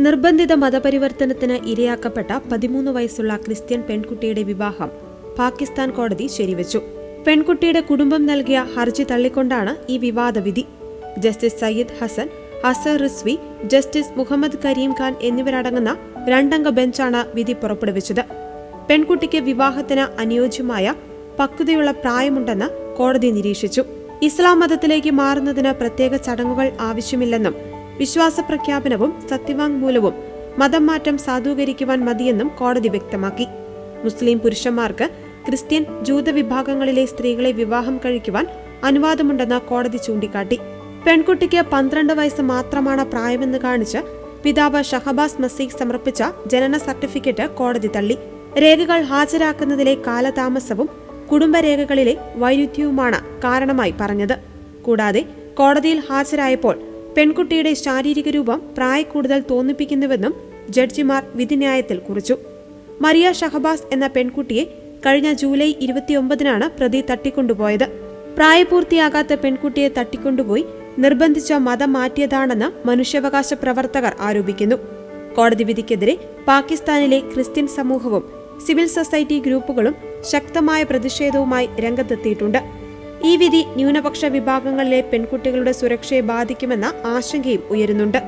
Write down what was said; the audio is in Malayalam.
നിർബന്ധിത മതപരിവർത്തനത്തിന് ഇരയാക്കപ്പെട്ട 13 വയസ്സുള്ള ക്രിസ്ത്യൻ പെൺകുട്ടിയുടെ വിവാഹം പാകിസ്ഥാൻ കോടതി ശരിവച്ചു. പെൺകുട്ടിയുടെ കുടുംബം നൽകിയ ഹർജി തള്ളിക്കൊണ്ടാണ് ഈ വിവാദ വിധി. ജസ്റ്റിസ് സയ്യിദ് ഹസൻ, അസർ റിസ്വി, ജസ്റ്റിസ് മുഹമ്മദ് കരീം ഖാൻ എന്നിവരടങ്ങുന്ന 2-അംഗ ബെഞ്ചാണ് വിധി പുറപ്പെടുവിച്ചത്. പെൺകുട്ടിക്ക് വിവാഹത്തിന് അനുയോജ്യമായ പക്വതയുള്ള പ്രായമുണ്ടെന്ന് കോടതി നിരീക്ഷിച്ചു. ഇസ്ലാം മതത്തിലേക്ക് മാറുന്നതിന് പ്രത്യേക ചടങ്ങുകൾ ആവശ്യമില്ലെന്നും വിശ്വാസ പ്രഖ്യാപനവും സത്യവാങ്മൂലവും മതം മാറ്റം സാധൂകരിക്കുവാൻ മതിയെന്നും കോടതി വ്യക്തമാക്കി. മുസ്ലിം പുരുഷന്മാർക്ക് ക്രിസ്ത്യൻ, ജൂത വിഭാഗങ്ങളിലെ സ്ത്രീകളെ വിവാഹം കഴിക്കുവാൻ അനുവാദമുണ്ടെന്ന് കോടതി ചൂണ്ടിക്കാട്ടി. പെൺകുട്ടിക്ക് 12 വയസ്സ് മാത്രമാണ് പ്രായമെന്ന് കാണിച്ച് പിതാവ് ഷഹബാസ് മസീഖ് സമർപ്പിച്ച ജനന സർട്ടിഫിക്കറ്റ് കോടതി തള്ളി. രേഖകൾ ഹാജരാക്കുന്നതിലെ കാലതാമസവും കുടുംബരേഖകളിലെ വൈരുദ്ധ്യവുമാണ് കാരണമായി പറഞ്ഞത്. കൂടാതെ കോടതിയിൽ ഹാജരായപ്പോൾ പെൺകുട്ടിയുടെ ശാരീരിക രൂപം പ്രായക്കൂടുതൽ തോന്നിപ്പിക്കുന്നുവെന്നും ജഡ്ജിമാർ വിധിന്യായത്തിൽ കുറിച്ചു. മരിയ ഷഹബാസ് എന്ന പെൺകുട്ടിയെ കഴിഞ്ഞ ജൂലൈ 29-നാണ് പ്രതി തട്ടിക്കൊണ്ടുപോയത്. പ്രായപൂർത്തിയാകാത്ത പെൺകുട്ടിയെ തട്ടിക്കൊണ്ടുപോയി നിർബന്ധിച്ച മതം മാറ്റിയതാണെന്ന് മനുഷ്യാവകാശ പ്രവർത്തകർ ആരോപിക്കുന്നു. കോടതി വിധിക്കെതിരെ പാകിസ്ഥാനിലെ ക്രിസ്ത്യൻ സമൂഹവും സിവിൽ സൊസൈറ്റി ഗ്രൂപ്പുകളും ശക്തമായ പ്രതിഷേധവുമായി രംഗത്തെത്തിയിട്ടുണ്ട്. ഈ വിധി ന്യൂനപക്ഷ വിഭാഗങ്ങളിലെ പെൺകുട്ടികളുടെ സുരക്ഷയെ ബാധിക്കുമെന്ന ആശങ്കയും ഉയരുന്നുണ്ട്.